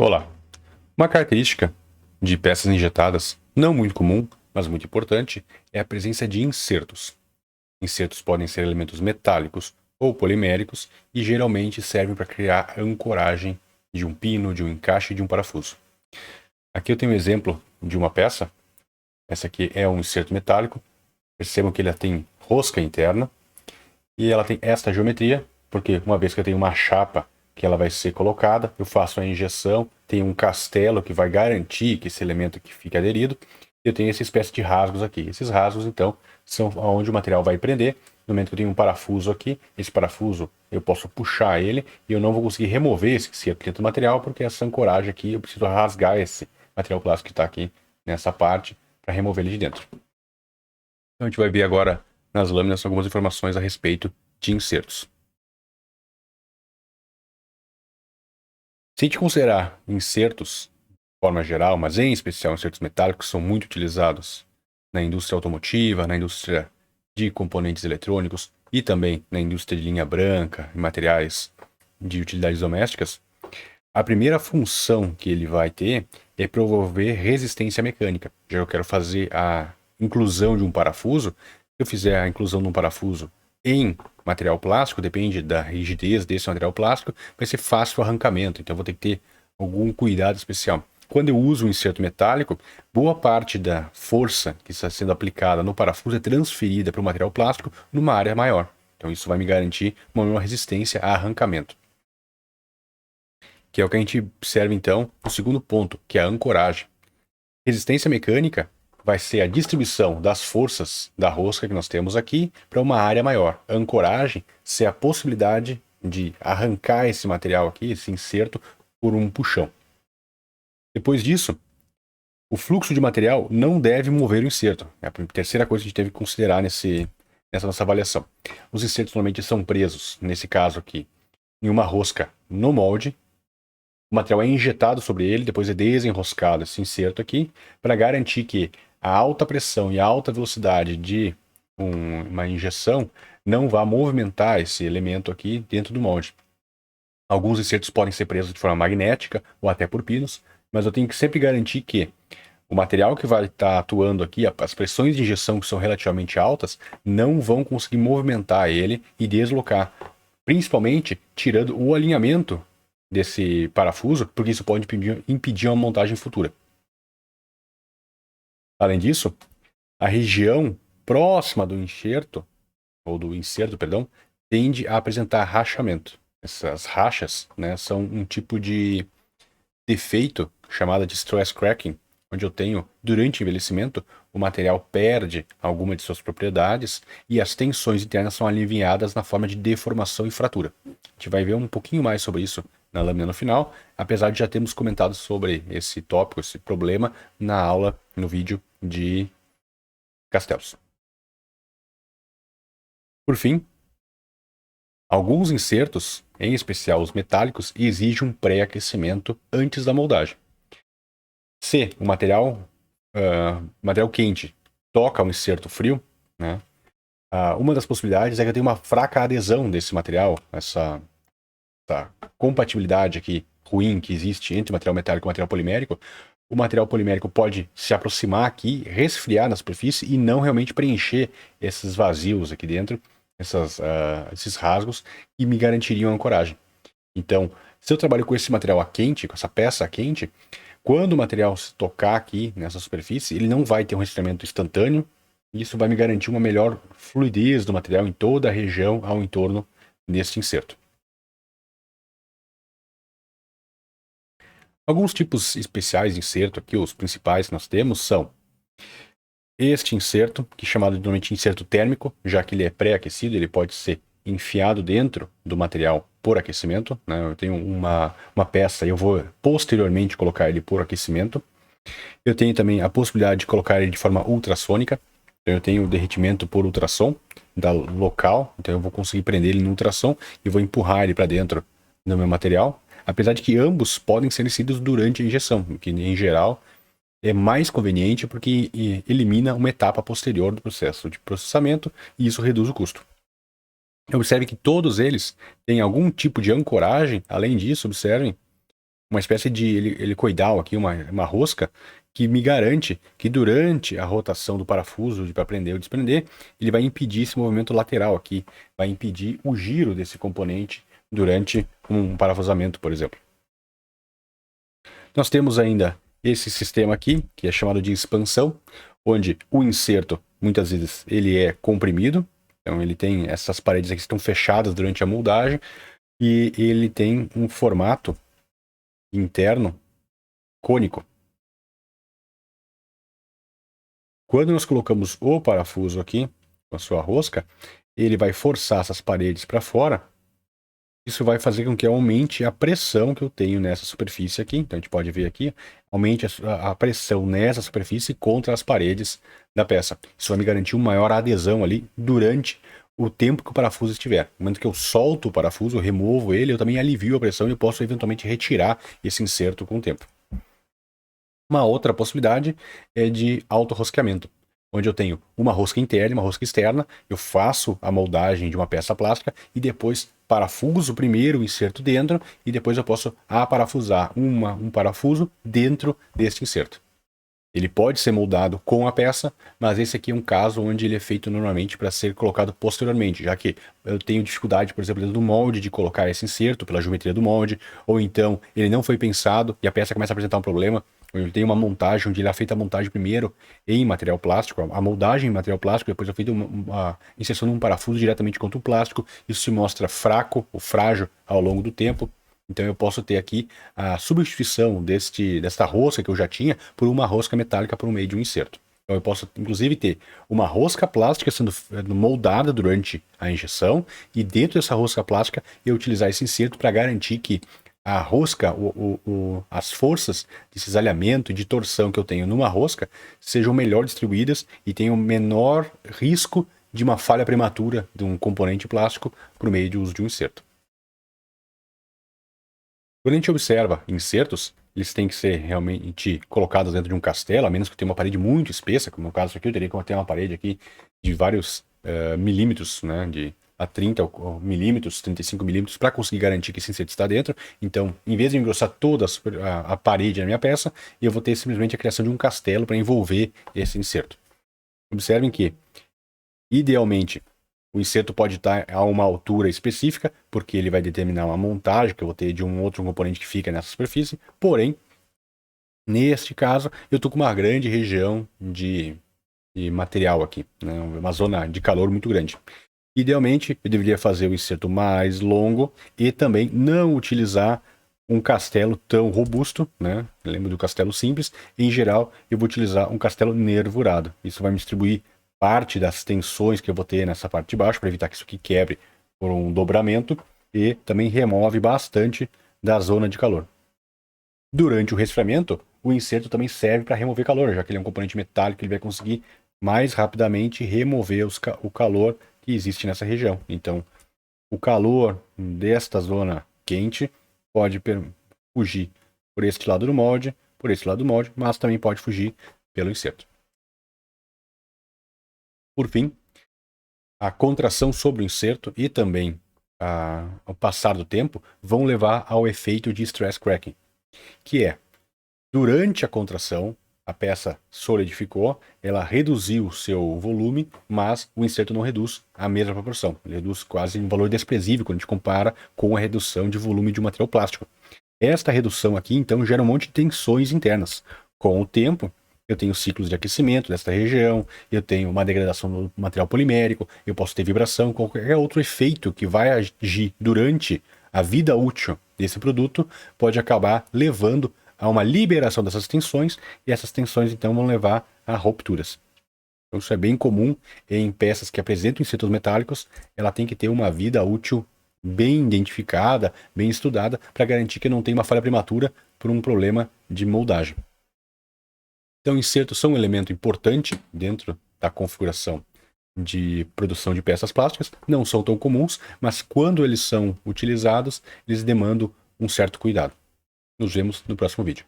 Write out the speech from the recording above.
Olá! Uma característica de peças injetadas, não muito comum, mas muito importante, é a presença de insertos. Insertos podem ser elementos metálicos ou poliméricos e geralmente servem para criar ancoragem de um pino, de um encaixe de um parafuso. Aqui eu tenho um exemplo de uma peça. Essa aqui é um inserto metálico. Percebam que ele tem rosca interna e ela tem esta geometria, porque uma vez que eu tenho uma chapa que ela vai ser colocada, eu faço a injeção, tem um castelo que vai garantir que esse elemento aqui fique aderido, e eu tenho essa espécie de rasgos aqui. Esses rasgos, então, são onde o material vai prender. No momento que eu tenho um parafuso aqui, esse parafuso eu posso puxar ele e eu não vou conseguir remover esse inserto dentro do material, porque essa ancoragem aqui, eu preciso rasgar esse material plástico que está aqui nessa parte para remover ele de dentro. Então a gente vai ver agora nas lâminas algumas informações a respeito de insertos. Se a gente considerar insertos de forma geral, mas em especial insertos metálicos, são muito utilizados na indústria automotiva, na indústria de componentes eletrônicos e também na indústria de linha branca e materiais de utilidades domésticas, a primeira função que ele vai ter é promover resistência mecânica. Já que eu quero fazer a inclusão de um parafuso, se eu fizer a inclusão de um parafuso em material plástico, depende da rigidez desse material plástico, vai ser fácil o arrancamento, então eu vou ter que ter algum cuidado especial. Quando eu uso um inserto metálico, boa parte da força que está sendo aplicada no parafuso é transferida para o material plástico numa área maior. Então isso vai me garantir uma maior resistência a arrancamento. Que é o que a gente observa então no segundo ponto, que é a ancoragem. Resistência mecânica vai ser a distribuição das forças da rosca que nós temos aqui para uma área maior. A ancoragem ser a possibilidade de arrancar esse material aqui, esse inserto, por um puxão. Depois disso, o fluxo de material não deve mover o inserto. É a terceira coisa que a gente teve que considerar nessa nossa avaliação. Os insertos normalmente são presos, nesse caso aqui, em uma rosca no molde. O material é injetado sobre ele, depois é desenroscado esse inserto aqui, para garantir que a alta pressão e a alta velocidade de uma injeção não vá movimentar esse elemento aqui dentro do molde. Alguns insertos podem ser presos de forma magnética ou até por pinos, mas eu tenho que sempre garantir que o material que vai estar atuando aqui, as pressões de injeção que são relativamente altas, não vão conseguir movimentar ele e deslocar, principalmente tirando o alinhamento desse parafuso, porque isso pode impedir uma montagem futura. Além disso, a região próxima do enxerto, ou do inserto, perdão, tende a apresentar rachamento. Essas rachas, né, são um tipo de defeito chamado de stress cracking, onde eu tenho, durante o envelhecimento, o material perde alguma de suas propriedades e as tensões internas são aliviadas na forma de deformação e fratura. A gente vai ver um pouquinho mais sobre isso na lâmina no final, apesar de já termos comentado sobre esse tópico, esse problema, na aula, no vídeo de castelos. Por fim, alguns insertos, em especial os metálicos, exigem um pré-aquecimento antes da moldagem. Se o material quente toca um inserto frio, né, uma das possibilidades é que eu tenha uma fraca adesão desse material, essa compatibilidade aqui ruim que existe entre material metálico e material polimérico. O material polimérico pode se aproximar aqui, resfriar na superfície e não realmente preencher esses vazios aqui dentro, esses rasgos, e me garantiriam a ancoragem. Então, se eu trabalho com esse material a quente, com essa peça a quente, quando o material se tocar aqui nessa superfície, ele não vai ter um resfriamento instantâneo, e isso vai me garantir uma melhor fluidez do material em toda a região ao entorno deste inserto. Alguns tipos especiais de inserto aqui, os principais que nós temos, são este inserto, que é chamado normalmente inserto térmico, já que ele é pré-aquecido, ele pode ser enfiado dentro do material por aquecimento, né? Eu tenho uma peça e eu vou posteriormente colocar ele por aquecimento. Eu tenho também a possibilidade de colocar ele de forma ultrassônica. Então eu tenho o derretimento por ultrassom local, então eu vou conseguir prender ele no ultrassom e vou empurrar ele para dentro do meu material. Apesar de que ambos podem ser inseridos durante a injeção, que em geral é mais conveniente porque elimina uma etapa posterior do processo de processamento e isso reduz o custo. Observe que todos eles têm algum tipo de ancoragem. Além disso, observem uma espécie de helicoidal aqui, uma rosca, que me garante que durante a rotação do parafuso para prender ou desprender, ele vai impedir esse movimento lateral aqui, vai impedir o giro desse componente durante um parafusamento, por exemplo. Nós temos ainda esse sistema aqui, que é chamado de expansão, onde o inserto, muitas vezes, ele é comprimido. Então ele tem essas paredes aqui que estão fechadas durante a moldagem e ele tem um formato interno cônico. Quando nós colocamos o parafuso aqui, com a sua rosca, ele vai forçar essas paredes para fora. Isso vai fazer com que aumente a pressão que eu tenho nessa superfície aqui. Então a gente pode ver aqui, aumente a pressão nessa superfície contra as paredes da peça. Isso vai me garantir uma maior adesão ali durante o tempo que o parafuso estiver. No momento que eu solto o parafuso, eu removo ele, eu também alivio a pressão e eu posso eventualmente retirar esse inserto com o tempo. Uma outra possibilidade é de autorrosqueamento, onde eu tenho uma rosca interna e uma rosca externa, eu faço a moldagem de uma peça plástica e depois parafuso primeiro o inserto dentro e depois eu posso aparafusar um parafuso dentro deste inserto. Ele pode ser moldado com a peça, mas esse aqui é um caso onde ele é feito normalmente para ser colocado posteriormente, já que eu tenho dificuldade, por exemplo, dentro do molde de colocar esse inserto pela geometria do molde, ou então ele não foi pensado e a peça começa a apresentar um problema. Eu tenho uma montagem onde ele é feita a montagem primeiro em material plástico, a moldagem em material plástico, depois é feita uma inserção de um parafuso diretamente contra o plástico. Isso se mostra fraco ou frágil ao longo do tempo. Então eu posso ter aqui a substituição desta rosca que eu já tinha por uma rosca metálica por meio de um inserto. Então eu posso inclusive ter uma rosca plástica sendo moldada durante a injeção e dentro dessa rosca plástica eu utilizar esse inserto para garantir que a rosca, as forças de cisalhamento e de torção que eu tenho numa rosca sejam melhor distribuídas e tenham menor risco de uma falha prematura de um componente plástico por meio de uso de um inserto. Quando a gente observa insertos, eles têm que ser realmente colocados dentro de um castelo, a menos que tenha uma parede muito espessa, como no caso aqui, eu teria que ter uma parede aqui de vários milímetros, né, a 30 milímetros, 35 milímetros, para conseguir garantir que esse inserto está dentro. Então, em vez de engrossar toda a parede na minha peça, eu vou ter simplesmente a criação de um castelo para envolver esse inserto. Observem que, idealmente, o inserto pode estar a uma altura específica, porque ele vai determinar uma montagem que eu vou ter de um outro componente que fica nessa superfície. Porém, neste caso, eu estou com uma grande região de material aqui, né? Uma zona de calor muito grande. Idealmente, eu deveria fazer o inserto mais longo e também não utilizar um castelo tão robusto, né? Lembro do castelo simples. Em geral, eu vou utilizar um castelo nervurado. Isso vai me distribuir parte das tensões que eu vou ter nessa parte de baixo, para evitar que isso aqui quebre por um dobramento, e também remove bastante da zona de calor. Durante o resfriamento, o inserto também serve para remover calor, já que ele é um componente metálico, ele vai conseguir mais rapidamente remover o calor que existe nessa região. Então, o calor desta zona quente pode fugir por este lado do molde, mas também pode fugir pelo inserto. Por fim, a contração sobre o inserto e também ao passar do tempo vão levar ao efeito de stress cracking, que é, durante a contração, a peça solidificou, ela reduziu o seu volume, mas o inserto não reduz a mesma proporção. Ele reduz quase um valor desprezível quando a gente compara com a redução de volume de um material plástico. Esta redução aqui, então, gera um monte de tensões internas. Com o tempo, eu tenho ciclos de aquecimento desta região, eu tenho uma degradação do material polimérico, eu posso ter vibração, qualquer outro efeito que vai agir durante a vida útil desse produto pode acabar levando a uma liberação dessas tensões, e essas tensões então vão levar a rupturas. Então isso é bem comum em peças que apresentam insertos metálicos, ela tem que ter uma vida útil bem identificada, bem estudada, para garantir que não tem uma falha prematura por um problema de moldagem. Então insertos são um elemento importante dentro da configuração de produção de peças plásticas, não são tão comuns, mas quando eles são utilizados, eles demandam um certo cuidado. Nos vemos no próximo vídeo.